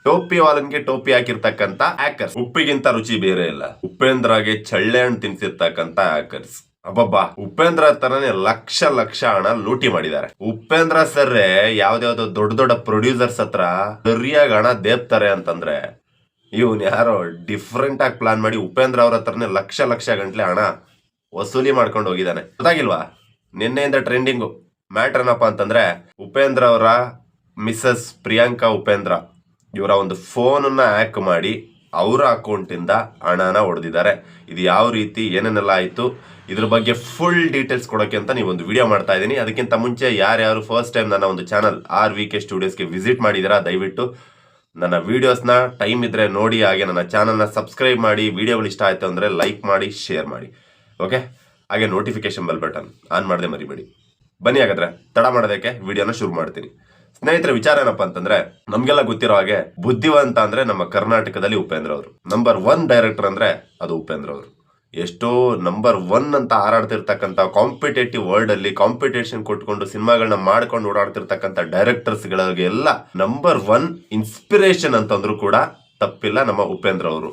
ಟೋಪಿ ವಾಲನ್ಗೆ ಟೋಪಿ ಹಾಕಿರ್ತಕ್ಕಂತ ಹ್ಯಾಕರ್ಸ್. ಉಪ್ಪಿಗಿಂತ ರುಚಿ ಬೇರೆ ಇಲ್ಲ. ಉಪೇಂದ್ರಗೆ ಚಳ್ಳೆ ಹಣ್ಣು ತಿನ್ಸಿರ್ತಕ್ಕಂತ ಹ್ಯಾಕರ್ಸ್. ಅಬ್ಬಬ್ಬಾ, ಉಪೇಂದ್ರ ತರನೇ ಲಕ್ಷ ಲಕ್ಷ ಹಣ ಲೂಟಿ ಮಾಡಿದ್ದಾರೆ. ಉಪೇಂದ್ರ ಸರ್ ಯಾವ್ದಾವ್ದೋ ದೊಡ್ಡ ದೊಡ್ಡ ಪ್ರೊಡ್ಯೂಸರ್ಸ್ ಹತ್ರ ಸರಿಯಾಗಿ ಹಣ ದೇಪ್ತಾರೆ ಅಂತಂದ್ರೆ ಇವನ್ ಯಾರೋ ಡಿಫ್ರೆಂಟ್ ಆಗಿ ಪ್ಲಾನ್ ಮಾಡಿ ಉಪೇಂದ್ರ ಅವ್ರ ಹತ್ರನೇ ಲಕ್ಷ ಲಕ್ಷ ಗಂಟ್ಲೆ ಹಣ ವಸೂಲಿ ಮಾಡ್ಕೊಂಡು ಹೋಗಿದ್ದಾನೆ. ಗೊತ್ತಾಗಿಲ್ವಾ? ನಿನ್ನೆಯಿಂದ ಟ್ರೆಂಡಿಂಗು ಮ್ಯಾಟರ್ ಏನಪ್ಪಾ ಅಂತಂದ್ರೆ, ಉಪೇಂದ್ರ ಅವರ ಮಿಸಸ್ ಪ್ರಿಯಾಂಕಾ ಉಪೇಂದ್ರ ಇವರ ಒಂದು ಫೋನನ್ನ ಹ್ಯಾಕ್ ಮಾಡಿ ಅವರ ಅಕೌಂಟ್ ಇಂದ ಹಣನ ಹೊಡೆದಿದ್ದಾರೆ. ಇದು ಯಾವ ರೀತಿ ಏನೇನೆಲ್ಲ ಆಯ್ತು, ಇದ್ರ ಬಗ್ಗೆ ಫುಲ್ ಡೀಟೇಲ್ಸ್ ಕೊಡೋಕೆ ಅಂತ ನೀವು ಒಂದು ವಿಡಿಯೋ ಮಾಡ್ತಾ ಇದ್ದೀನಿ. ಅದಕ್ಕಿಂತ ಮುಂಚೆ ಯಾರ್ಯಾರು ಫಸ್ಟ್ ಟೈಮ್ ನನ್ನ ಒಂದು ಚಾನಲ್ RVK ಸ್ಟುಡಿಯೋಸ್ಗೆ ವಿಸಿಟ್ ಮಾಡಿದಿರಾ, ದಯವಿಟ್ಟು ನನ್ನ ವಿಡಿಯೋಸ್ನ ಟೈಮ್ ಇದ್ರೆ ನೋಡಿ, ಹಾಗೆ ನನ್ನ ಚಾನಲ್ನ ಸಬ್ಸ್ಕ್ರೈಬ್ ಮಾಡಿ. ವಿಡಿಯೋಗಳು ಇಷ್ಟ ಆಯ್ತು ಅಂದ್ರೆ ಲೈಕ್ ಮಾಡಿ, ಶೇರ್ ಮಾಡಿ. ಓಕೆ, ಹಾಗೆ ನೋಟಿಫಿಕೇಶನ್ ಬೆಲ್ ಬಟನ್ ಆನ್ ಮಾಡದೆ ಮರಿಬೇಡಿ. ಬನ್ನಿ ಹಾಗಾದ್ರೆ ತಡ ಮಾಡೋದಕ್ಕೆ ವಿಡಿಯೋನ ಶುರು ಮಾಡ್ತೀನಿ. ಸ್ನೇಹಿತರೆ, ವಿಚಾರ ಏನಪ್ಪಾ ಅಂತಂದ್ರೆ, ನಮ್ಗೆಲ್ಲ ಗೊತ್ತಿರೋ ಹಾಗೆ ಬುದ್ಧಿವಂತ ಅಂದ್ರೆ ನಮ್ಮ ಕರ್ನಾಟಕದಲ್ಲಿ ಉಪೇಂದ್ರ ಅವರು. ನಂಬರ್ 1 ಡೈರೆಕ್ಟರ್ ಅಂದ್ರೆ ಅದು ಉಪೇಂದ್ರ ಅವರು. ಎಷ್ಟೋ ನಂಬರ್ 1 ಅಂತ ಹಾರಾಡ್ತಿರ್ತಕ್ಕಂಥ ಕಾಂಪಿಟೇಟಿವ್ ವರ್ಲ್ಡ್ ಅಲ್ಲಿ ಕಾಂಪಿಟೇಷನ್ ಕೊಟ್ಕೊಂಡು ಸಿನಿಮಾಗಳನ್ನ ಮಾಡ್ಕೊಂಡು ಓಡಾಡ್ತಿರ್ತಕ್ಕಂಥ ಡೈರೆಕ್ಟರ್ಸ್ ಗಳಿಗೆಲ್ಲ ನಂಬರ್ 1 ಇನ್ಸ್ಪಿರೇಷನ್ ಅಂತಂದ್ರು ಕೂಡ ತಪ್ಪಿಲ್ಲ ನಮ್ಮ ಉಪೇಂದ್ರ ಅವರು.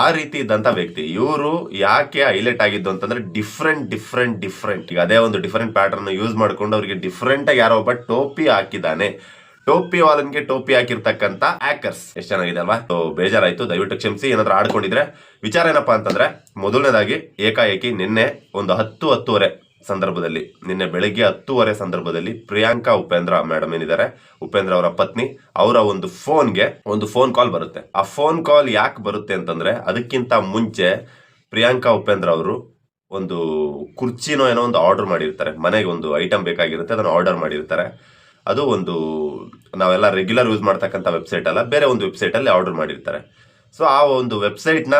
ಆ ರೀತಿ ಇದ್ದಂತ ವ್ಯಕ್ತಿ ಇವರು. ಯಾಕೆ ಹೈಲೈಟ್ ಆಗಿದ್ದು ಅಂತಂದ್ರೆ ಡಿಫ್ರೆಂಟ್ ಈಗ ಅದೇ ಒಂದು ಡಿಫರೆಂಟ್ ಪ್ಯಾಟರ್ನ್ ಯೂಸ್ ಮಾಡ್ಕೊಂಡು ಅವರಿಗೆ ಡಿಫ್ರೆಂಟ್ ಆಗಿ ಯಾರೋ ಒಬ್ಬ ಟೋಪಿ ಹಾಕಿದ್ದಾನೆ. ಟೋಪಿ ವಾಲನ್ಗೆ ಟೋಪಿ ಹಾಕಿರ್ತಕ್ಕಂತ ಹ್ಯಾಕರ್ಸ್. ಎಷ್ಟು ಚೆನ್ನಾಗಿದೆ ಅಲ್ವಾ? ಬೇಜಾರಾಯ್ತು, ದಯವಿಟ್ಟು ಕ್ಷಮಿಸಿ ಏನಾದ್ರು ಆಡ್ಕೊಂಡಿದ್ರೆ. ವಿಚಾರ ಏನಪ್ಪಾ ಅಂತಂದ್ರೆ, ಮೊದಲನೇದಾಗಿ ಏಕಾಏಕಿ ನಿನ್ನೆ ಒಂದು 10:10 ಸಂದರ್ಭದಲ್ಲಿ, ನಿನ್ನೆ ಬೆಳಗ್ಗೆ 10:00 ಸಂದರ್ಭದಲ್ಲಿ ಪ್ರಿಯಾಂಕಾ ಉಪೇಂದ್ರ ಮೇಡಮ್ ಏನಿದ್ದಾರೆ, ಉಪೇಂದ್ರ ಅವರ ಪತ್ನಿ, ಅವರ ಒಂದು ಫೋನ್ಗೆ ಒಂದು ಫೋನ್ ಕಾಲ್ ಬರುತ್ತೆ. ಆ ಫೋನ್ ಕಾಲ್ ಯಾಕೆ ಬರುತ್ತೆ ಅಂತಂದ್ರೆ, ಅದಕ್ಕಿಂತ ಮುಂಚೆ ಪ್ರಿಯಾಂಕಾ ಉಪೇಂದ್ರ ಅವರು ಒಂದು ಕುರ್ಚಿನೋ ಏನೋ ಒಂದು ಆರ್ಡರ್ ಮಾಡಿರ್ತಾರೆ. ಮನೆಗೆ ಒಂದು ಐಟಮ್ ಬೇಕಾಗಿರುತ್ತೆ, ಅದನ್ನು ಆರ್ಡರ್ ಮಾಡಿರ್ತಾರೆ. ಅದು ಒಂದು ನಾವೆಲ್ಲ ರೆಗ್ಯುಲರ್ ಯೂಸ್ ಮಾಡ್ತಕ್ಕಂಥ ವೆಬ್ಸೈಟ್ ಅಲ್ಲ, ಬೇರೆ ಒಂದು ವೆಬ್ಸೈಟ್ ಅಲ್ಲಿ ಆರ್ಡರ್ ಮಾಡಿರ್ತಾರೆ. ಸೊ ಆ ಒಂದು ವೆಬ್ಸೈಟ್ ನ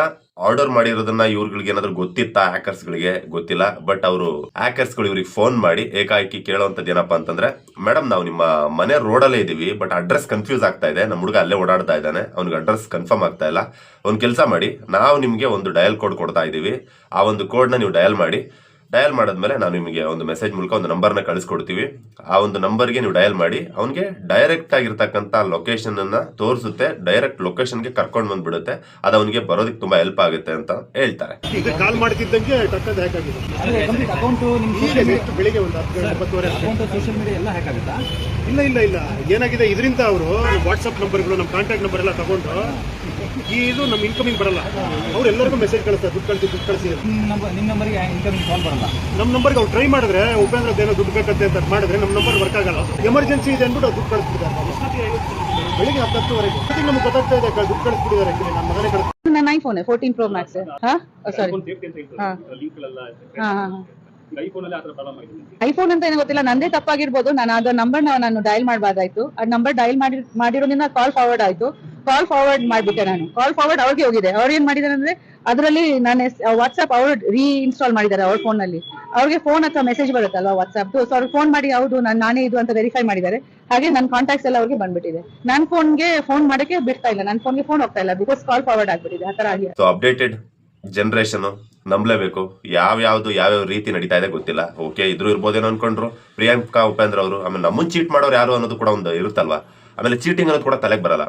ಆರ್ಡರ್ ಮಾಡಿರೋದನ್ನ ಇವ್ರಿಗೆ ಏನಾದ್ರು ಗೊತ್ತಿತ್ತಾ? ಹ್ಯಾಕರ್ಸ್ ಗಳಿಗೆ ಗೊತ್ತಿಲ್ಲ. ಬಟ್ ಅವರು ಹ್ಯಾಕರ್ಸ್ ಗಳು ಇವ್ರಿಗೆ ಫೋನ್ ಮಾಡಿ ಏಕಾಏಕಿ ಕೇಳೋವಂಥದ್ದು ಏನಪ್ಪಾ ಅಂತಂದ್ರೆ, ಮೇಡಮ್ ನಾವು ನಿಮ್ಮ ಮನೆ ರೋಡಲ್ಲೇ ಇದೀವಿ, ಬಟ್ ಅಡ್ರೆಸ್ ಕನ್ಫ್ಯೂಸ್ ಆಗ್ತಾ ಇದೆ, ನಮ್ಮ ಹುಡುಗ ಅಲ್ಲೇ ಓಡಾಡ್ತಾ ಇದ್ದಾನೆ, ಅವ್ನಿಗೆ ಅಡ್ರೆಸ್ ಕನ್ಫರ್ಮ್ ಆಗ್ತಾ ಇಲ್ಲ. ಒಂದು ಕೆಲಸ ಮಾಡಿ, ನಾವು ನಿಮ್ಗೆ ಒಂದು ಡಯಲ್ ಕೋಡ್ ಕೊಡ್ತಾ ಇದೀವಿ, ಆ ಒಂದು ಕೋಡ್ ನ ನೀವು ಡಯಲ್ ಮಾಡಿ. ಡಯಲ್ ಮಾಡಿದ್ಮೇಲೆ ನಾವು ನಿಮಗೆ ಒಂದು ಮೆಸೇಜ್ ಮೂಲಕ ಒಂದು ನಂಬರ್ನ ಕಳಿಸ್ಕೊಡ್ತೀವಿ. ಆ ಒಂದು ನಂಬರ್ಗೆ ನೀವು ಡಯಲ್ ಮಾಡಿ, ಅವನಿಗೆ ಡೈರೆಕ್ಟ್ ಆಗಿರ್ತಕ್ಕಂಥ ಲೊಕೇಶನ್ ಅನ್ನ ತೋರಿಸುತ್ತೆ, ಡೈರೆಕ್ಟ್ ಲೊಕೇಶನ್ಗೆ ಕರ್ಕೊಂಡು ಬಂದ್ಬಿಡುತ್ತೆ. ಅದು ಅವನಿಗೆ ಬರೋದಕ್ಕೆ ತುಂಬಾ ಹೆಲ್ಪ್ ಆಗುತ್ತೆ ಅಂತ ಹೇಳ್ತಾರೆ. ಈಗ ಕಾಲ್ ಮಾಡ್ತಿದ್ದಂಗೆ ಟಕ್ಕದ ಹ್ಯಾಕ್ ಆಗಿದೆ. ಅಕೌಂಟ್ ಬೆಳಿಗ್ಗೆ ಒಂದು 10:10 ಅಕೌಂಟ್ ಸೋಷಿಯಲ್ ಮೀಡಿಯಾ ಎಲ್ಲ ಹ್ಯಾಕ್ ಆಗುತ್ತಾ? ಇಲ್ಲ ಏನಾಗಿದೆ, ಇದರಿಂದ ಅವರು ವಾಟ್ಸ್ಆಪ್ ನಂಬರ್ಗಳು, ನಮ್ಮ ಕಾಂಟ್ಯಾಕ್ಟ್ ನಂಬರ್ ಎಲ್ಲ ತಗೊಂಡು ಇದು ನಮ್ಮ ಇನ್ಕಮಿಂಗ್ ಬರಲ್ಲ, ಅವ್ರು ಎಲ್ಲರಿಗೂ ಮೆಸೇಜ್ ಕಳಿಸ್ತಾರೆ, ದುಡ್ಡು ಕಳಿಸಿ. ನಿಮ್ಮ ನಂಬರ್ಗೆ ಇನ್ಕಮಿಂಗ್ ಕಾಲ್ ಬರಲ್ಲ. ನಮ್ಮ ನಂಬರ್ಗೆ ಅವ್ರು ಟ್ರೈ ಮಾಡಿದ್ರೆ, ಉಪೇಂದ್ರ ಏನೋ ದುಡ್ಡು ಬೇಕಂತೆ ಅಂತ ಮಾಡಿದ್ರೆ ನಮ್ಮ ನಂಬರ್ ವರ್ಕ್ ಆಗಲ್ಲ. ಎಮರ್ಜೆನ್ಸಿ ಇದೆ ಅಂದ್ಬಿಟ್ಟು ದುಡ್ಡು ಕಳಿಸ್ಬಿಟ್ಟಿದ್ದಾರೆ. ಬೆಳಿಗ್ಗೆ 10:10 ನಮ್ಗೆ ಗೊತ್ತಾಗ್ತಾ ಇದೆ, ದುಡ್ಡು ಕಳಿಸ್ಬಿಟ್ಟಿದ್ದಾರೆ. ನಮ್ಮ ಮಗನೇ ಕಳಿಸ್ತಾರೆ. ನನ್ನ ಐಫೋನ್ 14 Pro Max. ಸಾರಿ, ಐಫೋನ್ ಅಂತ ಏನೋ ಗೊತ್ತಿಲ್ಲ, ನಂದೇ ತಪ್ಪಾಗಿರ್ಬೋದು. ನಾನು ಅದ ನಂಬರ್ ನಾನು ಡಯಲ್ ಮಾಡಬಾರ್ದಾಯ್ತು. ಆ ನಂಬರ್ ಡಯಲ್ ಮಾಡಿರೋದ್ರಿಂದ ಕಾಲ್ ಫಾರ್ವರ್ಡ್ ಆಯ್ತು. ಕಾಲ್ ಫಾರ್ವರ್ಡ್ ಮಾಡ್ಬಿಟ್ಟೆ ನಾನು. ಕಾಲ್ ಫಾರ್ವರ್ಡ್ ಅವ್ರಿಗೆ ಹೋಗಿದೆ. ಅವ್ರು ಏನ್ ಮಾಡಿದಾರೆ ಅಂದ್ರೆ, ಅದರಲ್ಲಿ ನಾನು ವಾಟ್ಸ್ಆಪ್ ಅವ್ರು ಇನ್ಸ್ಟಾಲ್ ಮಾಡಿದ್ದಾರೆ ಅವ್ರ ಫೋನ್ ನಲ್ಲಿ. ಅವ್ರಿಗೆ ಫೋನ್ ಅಥವಾ ಮೆಸೇಜ್ ಬರುತ್ತಲ್ವಾ ವಾಟ್ಸ್ಆಪ್, ಸೊ ಅವ್ರಿಗೆ ಫೋನ್ ಮಾಡಿ ಹೌದು ನಾನೇ ಇದು ಅಂತ ವೆರಿಫೈ ಮಾಡಿದ್ದಾರೆ. ಹಾಗೆ ನನ್ನ ಕಾಂಟ್ಯಾಕ್ಟ್ಸ್ ಎಲ್ಲ ಅವ್ರಿಗೆ ಬಂದ್ಬಿಟ್ಟಿದೆ. ನನ್ನ ಫೋನ್ಗೆ ಫೋನ್ ಮಾಡಕ್ಕೆ ಬಿಡ್ತಾ ಇಲ್ಲ, ನನ್ನ ಫೋನ್ಗೆ ಫೋನ್ ಹೋಗ್ತಾ ಇಲ್ಲ, ಬಿಕಾಸ್ ಕಾಲ್ ಫಾರ್ವರ್ಡ್ ಆಗ್ಬಿಟ್ಟಿದೆ. ಆ ತರ ಆಗಿ ಅಪ್ಡೇಟೆಡ್ ಜನರೇಷನ್ ನಂಬಲೇಬೇಕು. ಯಾವ್ಯಾವ ರೀತಿ ನಡೀತಾ ಇದೆ ಗೊತ್ತಿಲ್ಲ. ಓಕೆ, ಇದ್ರು ಇರ್ಬೋದೇನೋ ಅನ್ಕೊಂಡ್ರು ಪ್ರಿಯಾಂಕಾ ಉಪೇಂದ್ರ ಅವರು. ಆಮೇಲೆ ನಮ್ಮನ್ ಚೀಟ್ ಮಾಡೋರು ಯಾರು ಅನ್ನೋದು ಕೂಡ ಒಂದು ಇರುತ್ತಲ್ವಾ. ಆಮೇಲೆ ಚೀಟಿಂಗ್ ಅನ್ನೋದು ಕೂಡ ತಲೆಗೆ ಬರಲ್ಲ.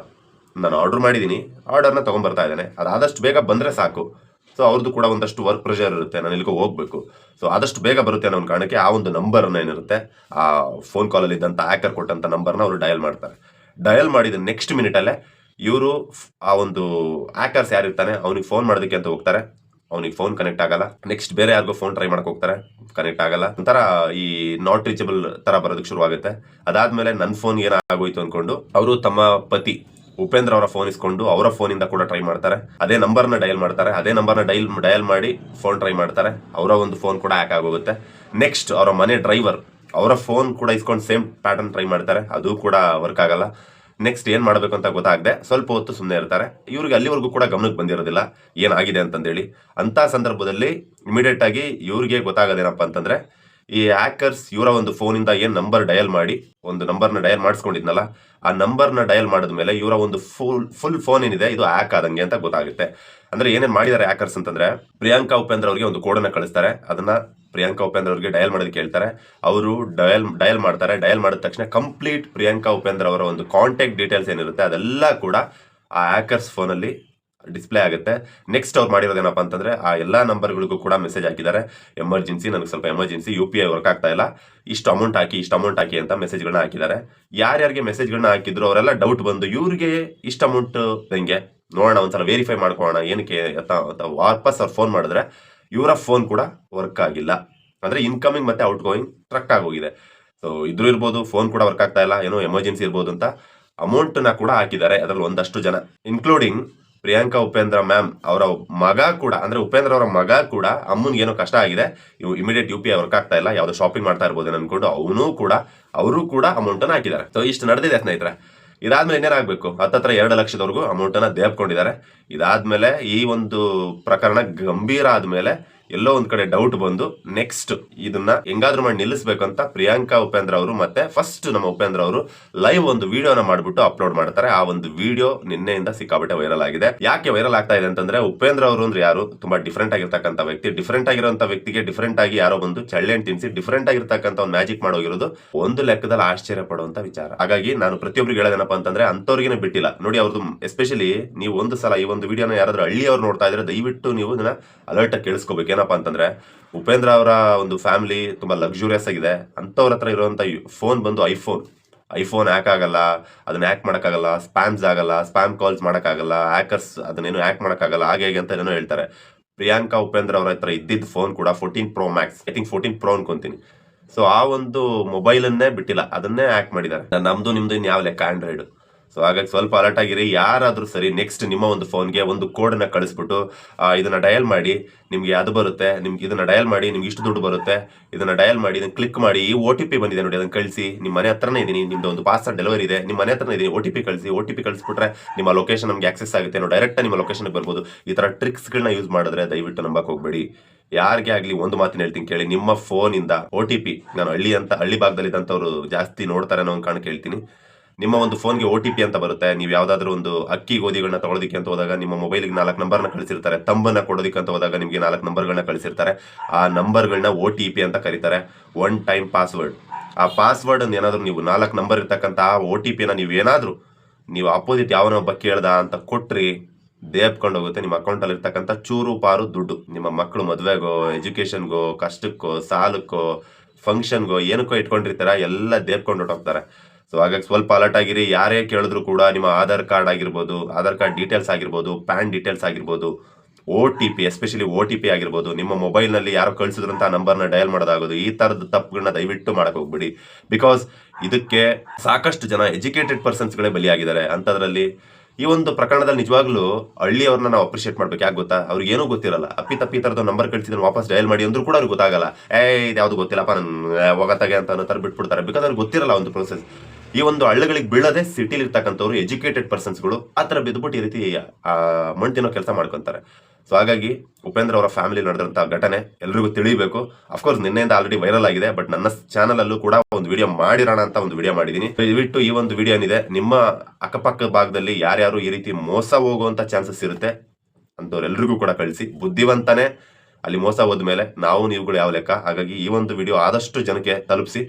ನಾನು ಆರ್ಡರ್ ಮಾಡಿದ್ದೀನಿ, ಆರ್ಡರ್ನ ತಗೊಂಡ್ಬರ್ತಾ ಇದ್ದೇನೆ, ಅದಾದಷ್ಟು ಬೇಗ ಬಂದ್ರೆ ಸಾಕು. ಸೊ ಅವ್ರದ್ದು ಕೂಡ ಒಂದಷ್ಟು ವರ್ಕ್ ಪ್ರೆಷರ್ ಇರುತ್ತೆ, ನಾನು ಇಲ್ಲಿಗೆ ಹೋಗ್ಬೇಕು. ಸೊ ಆದಷ್ಟು ಬೇಗ ಬರುತ್ತೆ ಅನ್ನೋ ಒಂದು ಕಾರಣಕ್ಕೆ ಆ ಒಂದು ನಂಬರ್ನ ಏನಿರುತ್ತೆ, ಆ ಫೋನ್ ಕಾಲಲ್ಲಿ ಇದ್ದಂಥ ಹ್ಯಾಕರ್ ಕೊಟ್ಟಂತ ನಂಬರ್ನ ಅವರು ಡಯಲ್ ಮಾಡ್ತಾರೆ. ಡಯಲ್ ಮಾಡಿದ ನೆಕ್ಸ್ಟ್ ಮಿನಿಟಲ್ಲೇ ಇವರು ಆ ಒಂದು ಹ್ಯಾಕರ್ಸ್ ಯಾರಿರ್ತಾನೆ ಅವನಿಗೆ ಫೋನ್ ಮಾಡೋದಕ್ಕೆ ಅಂತ ಹೋಗ್ತಾರೆ. ಅವನಿಗೆ ಫೋನ್ ಕನೆಕ್ಟ್ ಆಗಲ್ಲ. ನೆಕ್ಸ್ಟ್ ಬೇರೆ ಯಾರಿಗೋ ಫೋನ್ ಟ್ರೈ ಮಾಡಕ್ ಹೋಗ್ತಾರೆ, ಕನೆಕ್ಟ್ ಆಗಲ್ಲ. ಒಂಥರ ಈ ನಾಟ್ ರೀಚಬಲ್ ತರ ಬರೋದಕ್ಕೆ ಶುರು ಆಗುತ್ತೆ. ಅದಾದ್ಮೇಲೆ ನನ್ನ ಫೋನ್ ಏನಾಗೋಯ್ತು ಅನ್ಕೊಂಡು ಅವರು ತಮ್ಮ ಪತಿ ಉಪೇಂದ್ರ ಅವರ ಫೋನ್ ಇಸ್ಕೊಂಡು ಅವರ ಫೋನಿಂದ ಕೂಡ ಟ್ರೈ ಮಾಡ್ತಾರೆ. ಅದೇ ನಂಬರ್ನ ಡಯಲ್ ಮಾಡ್ತಾರೆ. ಅದೇ ನಂಬರ್ನ ಡಯಲ್ ಮಾಡಿ ಫೋನ್ ಟ್ರೈ ಮಾಡ್ತಾರೆ. ಅವರ ಒಂದು ಫೋನ್ ಕೂಡ ಹ್ಯಾಕ್ ಆಗೋಗುತ್ತೆ. ನೆಕ್ಸ್ಟ್ ಅವರ ಮನೆ ಡ್ರೈವರ್ ಅವರ ಫೋನ್ ಕೂಡ ಇಸ್ಕೊಂಡು ಸೇಮ್ ಪ್ಯಾಟರ್ನ್ ಟ್ರೈ ಮಾಡ್ತಾರೆ, ಅದು ಕೂಡ ವರ್ಕ್ ಆಗಲ್ಲ. ನೆಕ್ಸ್ಟ್ ಏನ್ ಮಾಡಬೇಕು ಅಂತ ಗೊತ್ತಾಗದೆ ಸ್ವಲ್ಪ ಹೊತ್ತು ಸುಮ್ಮನೆ ಇರ್ತಾರೆ. ಇವ್ರಿಗೆ ಅಲ್ಲಿವರೆಗೂ ಕೂಡ ಗಮನಕ್ಕೆ ಬಂದಿರೋದಿಲ್ಲ ಏನಾಗಿದೆ ಅಂತಂದೇಳಿ. ಅಂತ ಸಂದರ್ಭದಲ್ಲಿ ಇಮಿಡಿಯೇಟ್ ಆಗಿ ಇವ್ರಿಗೆ ಗೊತ್ತಾಗೋದೇನಪ್ಪ ಅಂತಂದ್ರೆ, ಈ ಹ್ಯಾಕರ್ಸ್ ಇವರ ಒಂದು ಫೋನಿಂದ ಏನ್ ನಂಬರ್ ಡಯಲ್ ಮಾಡಿ ಒಂದು ನಂಬರ್ನ ಡಯಲ್ ಮಾಡಿಸ್ಕೊಂಡಿದ್ನಲ್ಲ, ಆ ನಂಬರ್ನ ಡಯಲ್ ಮಾಡಿದ್ಮೇಲೆ ಇವರ ಒಂದು ಫುಲ್ ಫೋನ್ ಏನಿದೆ ಇದು ಹ್ಯಾಕ್ ಆದಂಗೆ ಅಂತ ಗೊತ್ತಾಗುತ್ತೆ. ಅಂದ್ರೆ ಏನೇನ್ ಮಾಡಿದ್ದಾರೆ ಹ್ಯಾಕರ್ಸ್ ಅಂತಂದ್ರೆ, ಪ್ರಿಯಾಂಕಾ ಉಪೇಂದ್ರ ಅವರಿಗೆ ಒಂದು ಕೋಡನ್ನ ಕಳಿಸ್ತಾರೆ. ಅದನ್ನ ಪ್ರಿಯಾಂಕಾ ಉಪೇಂದ್ರ ಅವರಿಗೆ ಡಯಲ್ ಮಾಡೋದಕ್ಕೆ ಹೇಳ್ತಾರೆ. ಅವರು ಡಯಲ್ ಮಾಡ್ತಾರೆ. ಡಯಲ್ ಮಾಡಿದ ತಕ್ಷಣ ಕಂಪ್ಲೀಟ್ ಪ್ರಿಯಾಂಕಾ ಉಪೇಂದ್ರ ಅವರ ಒಂದು ಕಾಂಟ್ಯಾಕ್ಟ್ ಡೀಟೇಲ್ಸ್ ಏನಿರುತ್ತೆ ಅದೆಲ್ಲ ಕೂಡ ಆ ಹ್ಯಾಕರ್ಸ್ ಫೋನಲ್ಲಿ ಡಿಸ್ಪ್ಲೇ ಆಗುತ್ತೆ. ನೆಕ್ಸ್ಟ್ ಅವ್ರು ಮಾಡಿರೋದೇನಪ್ಪ ಅಂತಂದ್ರೆ ಆ ಎಲ್ಲಾ ನಂಬರ್ಗಳಿಗೂ ಕೂಡ ಮೆಸೇಜ್ ಹಾಕಿದ್ದಾರೆ, ಎಮರ್ಜೆನ್ಸಿ, ನನಗೆ ಸ್ವಲ್ಪ ಎಮರ್ಜೆನ್ಸಿ, UPI ವರ್ಕ್ ಆಗ್ತಾ ಇಲ್ಲ, ಇಷ್ಟು ಅಮೌಂಟ್ ಹಾಕಿ ಅಂತ ಮೆಸೇಜ್ಗಳನ್ನ ಹಾಕಿದ್ದಾರೆ. ಯಾರ್ಯಾರಿಗೆ ಮೆಸೇಜ್ಗಳನ್ನ ಹಾಕಿದ್ರು ಅವರೆಲ್ಲ ಡೌಟ್ ಬಂದು ಇವ್ರಿಗೆ ಇಷ್ಟು ಅಮೌಂಟ್ ಹೆಂಗೆ ನೋಡೋಣ, ಒಂದ್ಸಲ ವೆರಿಫೈ ಮಾಡ್ಕೊಳ್ಳೋಣ ಏನಕ್ಕೆ ಅಂತ ವಾಪಸ್ ಅವ್ರು ಫೋನ್ ಮಾಡಿದ್ರೆ ಇವರ ಫೋನ್ ಕೂಡ ವರ್ಕ್ ಆಗಿಲ್ಲ. ಅಂದ್ರೆ ಇನ್ಕಮಿಂಗ್ ಮತ್ತೆ ಔಟ್ ಗೋಯಿಂಗ್ ಟ್ರಕ್ ಆಗೋಗಿದೆ. ಸೊ ಇದ್ರೂ ಇರ್ಬೋದು, ಫೋನ್ ಕೂಡ ವರ್ಕ್ ಆಗ್ತಾ ಇಲ್ಲ, ಏನೋ ಎಮರ್ಜೆನ್ಸಿ ಇರ್ಬೋದು ಅಂತ ಅಮೌಂಟ್ ನ ಕೂಡ ಹಾಕಿದ್ದಾರೆ. ಅದ್ರಲ್ಲಿ ಒಂದಷ್ಟು ಜನ ಇನ್ಕ್ಲೂಡಿಂಗ್ ಪ್ರಿಯಾಂಕಾ ಉಪೇಂದ್ರ ಮ್ಯಾಮ್ ಅವರ ಮಗ ಕೂಡ, ಅಂದ್ರೆ ಉಪೇಂದ್ರ ಅವರ ಮಗ ಕೂಡ ಅಮ್ಮನ್ಗೆ ಏನೋ ಕಷ್ಟ ಆಗಿದೆ, ಇವು ಇಮಿಡಿಯೇಟ್ UPI ವರ್ಕ್ ಆಗ್ತಾ ಇಲ್ಲ, ಯಾವ್ದೋ ಶಾಪಿಂಗ್ ಮಾಡ್ತಾ ಇರ್ಬೋದು ಅನ್ಕೊಂಡು ಅವರು ಕೂಡ ಅಮೌಂಟ್ ಅನ್ನ ಹಾಕಿದ್ದಾರೆ. ಸೊ ಇಷ್ಟು ನಡೆದಿದೆ ಸ್ನೇಹಿತರೆ. ಇದಾದ್ಮೇಲೆ ಏನೇನಾಗಬೇಕು, ಹತ್ತತ್ರ 2 ಲಕ್ಷದವರೆಗೂ ಅಮೌಂಟ್ ಅನ್ನ ದೇಬ್ಕೊಂಡಿದ್ದಾರೆ. ಇದಾದ್ಮೇಲೆ ಈ ಒಂದು ಪ್ರಕರಣ ಗಂಭೀರ ಆದ್ಮೇಲೆ ಎಲ್ಲೋ ಒಂದ್ ಕಡೆ ಡೌಟ್ ಬಂದು ನೆಕ್ಸ್ಟ್ ಇದನ್ನ ಹೆಂಗಾದ್ರೂ ಮಾಡಿ ನಿಲ್ಲಿಸಬೇಕು ಅಂತ ಪ್ರಿಯಾಂಕಾ ಉಪೇಂದ್ರ ಅವರು ಮತ್ತೆ ಫಸ್ಟ್ ನಮ್ಮ ಉಪೇಂದ್ರ ಅವರು ಲೈವ್ ಒಂದು ವಿಡಿಯೋನ ಮಾಡ್ಬಿಟ್ಟು ಅಪ್ಲೋಡ್ ಮಾಡ್ತಾರೆ. ಆ ಒಂದು ವಿಡಿಯೋ ನಿನ್ನೆಯಿಂದ ಸಿಕ್ಕಾಬಿಟ್ಟೆ ವೈರಲ್ ಆಗಿದೆ. ಯಾಕೆ ವೈರಲ್ ಆಗ್ತಾ ಇದೆ ಅಂತಂದ್ರೆ, ಉಪೇಂದ್ರ ಅವರು ಅಂದ್ರೆ ಯಾರು, ತುಂಬಾ ಡಿಫ್ರೆಂಟ್ ಆಗಿರ್ತಕ್ಕಂಥ ವ್ಯಕ್ತಿ. ಡಿಫ್ರೆಂಟ್ ಆಗಿರುವಂತ ವ್ಯಕ್ತಿಗೆ ಡಿಫ್ರೆಂಟ್ ಆಗಿ ಯಾರೋ ಒಂದು ಚಳ್ಳೆಹಣ್ಣು ತಿನ್ಸಿ ಡಿಫ್ರೆಂಟ್ ಆಗಿರ್ತಕ್ಕಂಥ ಒಂದು ಮ್ಯಾಜಿಕ್ ಮಾಡೋಗಿರೋದು ಒಂದು ಲೆಕ್ಕದಲ್ಲಿ ಆಶ್ಚರ್ಯ ಪಡುವಂತ ವಿಚಾರ. ಹಾಗಾಗಿ ನಾನು ಪ್ರತಿಯೊಬ್ಬರಿಗೆ ಹೇಳೋದೇನಪ್ಪ ಅಂತಂದ್ರೆ, ಅಂತವ್ರಿಗೆ ಬಿಟ್ಟಿಲ್ಲ ನೋಡಿ. ಅವ್ರದ್ದು ಎಸ್ಪೆಷಲಿ ನೀವು ಒಂದು ಸಲ ಈ ಒಂದು ವಿಡಿಯೋನ ಯಾರಾದ್ರೂ ಹಳ್ಳಿಯವ್ರು ನೋಡ್ತಾ ಇದ್ರೆ ದಯವಿಟ್ಟು ನೀವು ಇದನ್ನ ಅಲರ್ಟ್ ಆಗಿ ಕೇಳಿಸ್ಕೋಬೇಕು. ಏನಪ್ಪಾ ಅಂತಂದ್ರೆ, ಉಪೇಂದ್ರ ಅವರ ಒಂದು ಫ್ಯಾಮಿಲಿ ತುಂಬಾ ಲಕ್ಸುರಿಯಸ್ ಆಗಿದೆ. ಅಂತವ್ರ ಹತ್ರ ಇರುವಂತ ಫೋನ್ ಬಂದು ಐಫೋನ್ ಹ್ಯಾಕ್ ಆಗಲ್ಲ, ಅದನ್ನ ಹ್ಯಾಕ್ ಮಾಡಕ್ಕಾಗಲ್ಲ, ಸ್ಪ್ಯಾಮ್ಸ್ ಆಗಲ್ಲ, ಸ್ಪ್ಯಾಮ್ ಕಾಲ್ಸ್ ಮಾಡಕ್ಕಾಗಲ್ಲ, ಹ್ಯಾಕರ್ಸ್ ಅದನ್ನೇನು ಹ್ಯಾಕ್ ಮಾಡಕ್ಕಾಗಲ್ಲ, ಹಾಗೆ ಅಂತ ಏನೋ ಹೇಳ್ತಾರೆ. ಪ್ರಿಯಾಂಕಾ ಉಪೇಂದ್ರ ಅವರ ಹತ್ರ ಇದ್ದಿದ್ದ ಫೋನ್ ಕೂಡ 14 Pro Max, I think 14 Pro ಅನ್ಕೊಂತೀನಿ. ಸೊ ಆ ಒಂದು ಮೊಬೈಲ್ ಅನ್ನೇ ಬಿಟ್ಟಿಲ್ಲ, ಅದನ್ನೇ ಹ್ಯಾಕ್ ಮಾಡಿದ್ದಾರೆ. ನಮ್ದು ನಿಮ್ದು ಇನ್ ಯಾವ ಲೆಕ್ಕ ಆಂಡ್ರಾಯ್ಡ್. ಸೊ ಹಾಗಾಗಿ ಸ್ವಲ್ಪ ಅಲರ್ಟ್ ಆಗಿರಿ. ಯಾರಾದ್ರೂ ಸರಿ ನೆಕ್ಸ್ಟ್ ನಿಮ್ಮ ಒಂದು ಫೋನ್ಗೆ ಒಂದು ಕೋಡ್ ಅನ್ನ ಕಳಿಸ್ಬಿಟ್ಟು ಇದನ್ನ ಡಯಲ್ ಮಾಡಿ, ನಿಮ್ಗೆ ಅದು ಬರುತ್ತೆ, ನಿಮ್ಗೆ ಇದನ್ನ ಡಯಲ್ ಮಾಡಿ, ನಿಮ್ಗೆ ಇಷ್ಟು ದುಡ್ಡು ಬರುತ್ತೆ, ಇದನ್ನ ಡಯಲ್ ಮಾಡಿ, ಇದನ್ನ ಕ್ಲಿಕ್ ಮಾಡಿ, ಈ OTP ಬಂದಿದೆ ನೋಡಿ, ಅದನ್ನ ಕಳಿಸಿ, ನಿಮ್ಮ ಮನೆ ಹತ್ರನೇ ಇದೀನಿ, ನಿಮ್ದು ಒಂದು ಪಾರ್ಸಲ್ ಡೆಲಿವರಿ ಇದೆ, ನಿಮ್ಮ ಮನೆ ಹತ್ರನೇ ಇದೀನಿ, OTP ಕಳಿಸ್ಬಿಟ್ರೆ ನಿಮ್ಮ ಲೊಕೇಶನ್ ನಮ್ಗೆ ಆಕ್ಸೆಸ್ ಆಗುತ್ತೆ, ನಾವು ಡೈರೆಕ್ಟ್ ನಿಮ್ಮ ಲೊಕೇಶನ್ ಬರ್ಬೋದು. ಈ ತರ ಟ್ರಿಕ್ಸ್ಗಳನ್ನ ಯೂಸ್ ಮಾಡಿದ್ರೆ ದಯವಿಟ್ಟು ನಂಬಕ್ ಹೋಗ್ಬೇಡಿ. ಯಾರಿಗೆ ಆಗ್ಲಿ ಒಂದು ಮಾತಿನ ಹೇಳ್ತೀನಿ ಕೇಳಿ, ನಿಮ್ಮ ಫೋನ್ ಇಂದ OTP, ನಾನು ಹಳ್ಳಿ ಭಾಗದಲ್ಲಿ ಇದ್ದಂಥವ್ರು ಜಾಸ್ತಿ ನೋಡ್ತಾರೆ ಅನ್ನೋ ಒಂದು ಕಾರಣಕ್ಕೆ ಹೇಳ್ತೀನಿ, ನಿಮ್ಮ ಒಂದು ಫೋನ್ಗೆ OTP ಅಂತ ಬರುತ್ತೆ. ನೀವು ಯಾವ್ದಾದ್ರು ಒಂದು ಅಕ್ಕಿ ಗೋಧಿಗಳನ್ನ ತಗೊಳೋದಿಕ್ಕೆ ಅಂತ ಹೋದಾಗ ನಿಮ್ಮ ಮೊಬೈಲ್ಗೆ 4 ನಂಬರ್ನ ಕಳಿಸಿರ್ತಾರೆ. ತಂಬನ್ನ ಕೊಡೋದಿಕ್ಕೆ ಅಂತ ಹೋದಾಗ ನಿಮ್ಗೆ 4 ನಂಬರ್ಗಳನ್ನ ಕಳಿಸಿರ್ತಾರೆ. ಆ ನಂಬರ್ಗಳನ್ನ OTP ಅಂತ ಕರೀತಾರೆ, ಒನ್ ಟೈಮ್ ಪಾಸ್ವರ್ಡ್. ಆ ಪಾಸ್ವರ್ಡ್ ಅನ್ನು ಏನಾದ್ರು ನೀವು 4 ನಂಬರ್ ಇರ್ತಕ್ಕಂಥ ಆ OTPನ ನೀವು ಅಪೋಸಿಟ್ ಯಾವನೋ ಒಬ್ಬ ಕೇಳ್ದ ಅಂತ ಕೊಟ್ರಿ, ದೇಬ್ಕೊಂಡು ಹೋಗುತ್ತೆ ನಿಮ್ಮ ಅಕೌಂಟ್ ಅಲ್ಲಿ ಇರ್ತಕ್ಕಂಥ ಚೂರು ಪಾರು ದುಡ್ಡು. ನಿಮ್ಮ ಮಕ್ಕಳು ಮದ್ವೆಗೋ, ಎಜುಕೇಶನ್ಗೋ, ಕಷ್ಟಕ್ಕೋ, ಸಾಲಕ್ಕೋ, ಫಂಕ್ಷನ್ಗೋ, ಏನಕ್ಕೋ ಇಟ್ಕೊಂಡಿರ್ತಾರ, ಎಲ್ಲ ದೇಬ್ಕೊಂಡು ಹೊಟ್ಟೋಗ್ತಾರೆ. ಸೊ ಹಾಗಾಗಿ ಸ್ವಲ್ಪ ಅಲರ್ಟ್ ಆಗಿರಿ. ಯಾರೇ ಕೇಳಿದ್ರು ಕೂಡ ನಿಮ್ಮ ಆಧಾರ್ ಕಾರ್ಡ್ ಆಗಿರ್ಬೋದು, ಆಧಾರ್ ಕಾರ್ಡ್ ಡೀಟೇಲ್ಸ್ ಆಗಿರ್ಬೋದು, ಪ್ಯಾನ್ ಡೀಟೇಲ್ಸ್ ಆಗಿರ್ಬೋದು, OTP ಎಸ್ಪೆಷಲಿ OTP ಆಗಿರ್ಬೋದು, ನಿಮ್ಮ ಮೊಬೈಲ್ನಲ್ಲಿ ಯಾರೋ ಕಳಿಸಿದ್ರಂತ ಆ ನಂಬರ್ನ ಡಯಲ್ ಮಾಡೋದಾಗೋದು, ಈ ತರದ ತಪ್ಪುಗಳನ್ನ ದಯವಿಟ್ಟು ಮಾಡಕ್ ಹೋಗ್ಬಿಡಿ. ಬಿಕಾಸ್ ಇದಕ್ಕೆ ಸಾಕಷ್ಟು ಜನ ಎಜುಕೇಟೆಡ್ ಪರ್ಸನ್ಸ್ಗಳೇ ಬಲಿಯಾಗಿದ್ದಾರೆ. ಅಂಥದ್ರಲ್ಲಿ ಈ ಒಂದು ಪ್ರಕರಣದಲ್ಲಿ ನಿಜವಾಗ್ಲೂ ಹಳ್ಳಿಯವ್ರನ್ನ ನಾವು ಅಪ್ರಿಷಿಯೇಟ್ ಮಾಡ್ಬೇಕು. ಯಾಕೆ ಗೊತ್ತಾ, ಅವ್ರಿಗೆ ಏನೂ ಗೊತ್ತಿರಲ್ಲ. ಅಪ್ಪಿ ತರದ ನಂಬರ್ ಕಳಿಸಿದ್ರೆ ವಾಪಸ್ ಡಯಲ್ ಮಾಡಿ ಅಂದ್ರೂ ಕೂಡ ಅವ್ರಿಗೆ ಗೊತ್ತಾಗಲ್ಲ. ಇದು ಯಾವ್ದು ಗೊತ್ತಿಲ್ಲಪ್ಪ, ನನ್ ಹೋಗತ್ತಾಗೆ ಅಂತ ಅನ್ನೋ ತರ ಬಿಟ್ಬಿಡ್ತಾರೆ. ಬಿಕಾಸ್ ಅವ್ರಿಗೆ ಗೊತ್ತಿರಲ್ಲ ಒಂದು ಪ್ರೊಸೆಸ್. ಈ ಒಂದು ಹಳ್ಳಿಗಳಿಗೆ ಬೀಳದೆ ಸಿಟಿಲಿ ಇರ್ತಕ್ಕಂಥವ್ರು ಎಜುಕೇಟೆಡ್ ಪರ್ಸನ್ಸ್ಗಳು ಆ ಥರ ಬಿದ್ದುಬಿಟ್ಟು ಈ ರೀತಿ ಮಣ್ಣು ತಿನ್ನೋ ಕೆಲಸ ಮಾಡ್ಕೊಂತಾರೆ. ಸೊ ಹಾಗಾಗಿ ಉಪೇಂದ್ರ ಅವರ ಫ್ಯಾಮಿಲಿ ನಡೆದಂಥ ಘಟನೆ ಎಲ್ರಿಗೂ ತಿಳಿಬೇಕು. ಅಫ್ಕೋರ್ಸ್ ನಿನ್ನೆಯಿಂದ ಆಲ್ರೆಡಿ ವೈರಲ್ ಆಗಿದೆ, ಬಟ್ ನನ್ನ ಚಾನಲ್ ಅಲ್ಲೂ ಕೂಡ ಒಂದು ವಿಡಿಯೋ ಮಾಡಿರೋಣ ಅಂತ ಒಂದು ವಿಡಿಯೋ ಮಾಡಿದ್ದೀನಿ. ದಯವಿಟ್ಟು ಈ ಒಂದು ವಿಡಿಯೋ ಏನಿದೆ, ನಿಮ್ಮ ಅಕ್ಕಪಕ್ಕ ಭಾಗದಲ್ಲಿ ಯಾರ್ಯಾರು ಈ ರೀತಿ ಮೋಸ ಹೋಗುವಂತ ಚಾನ್ಸಸ್ ಇರುತ್ತೆ ಅಂತವ್ರೆಲ್ರಿಗೂ ಕೂಡ ಕಳಿಸಿ. ಬುದ್ಧಿವಂತನೇ ಅಲ್ಲಿ ಮೋಸ ಹೋದ್ಮೇಲೆ ನೀವುಗಳು ಯಾವ ಲೆಕ್ಕ. ಹಾಗಾಗಿ ಈ ಒಂದು ವಿಡಿಯೋ ಆದಷ್ಟು ಜನಕ್ಕೆ ತಲುಪಿಸಿ.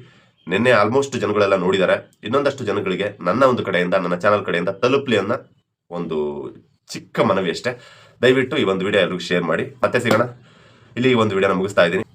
ನಿನ್ನೆ ಆಲ್ಮೋಸ್ಟ್ ಜನಗಳೆಲ್ಲ ನೋಡಿದ್ದಾರೆ. ಇನ್ನೊಂದಷ್ಟು ಜನಗಳಿಗೆ ನನ್ನ ಒಂದು ಕಡೆಯಿಂದ, ನನ್ನ ಚಾನಲ್ ಕಡೆಯಿಂದ ತಲುಪಲಿ ಅನ್ನೋ ಒಂದು ಚಿಕ್ಕ ಮನವಿ ಅಷ್ಟೇ. ದಯವಿಟ್ಟು ಈ ಒಂದು ವಿಡಿಯೋ ಎಲ್ರಿಗೂ ಶೇರ್ ಮಾಡಿ. ಮತ್ತೆ ಸಿಗೋಣ. ಇಲ್ಲಿ ಈ ಒಂದು ವಿಡಿಯೋನ ಮುಗಿಸ್ತಾ ಇದ್ದೀನಿ.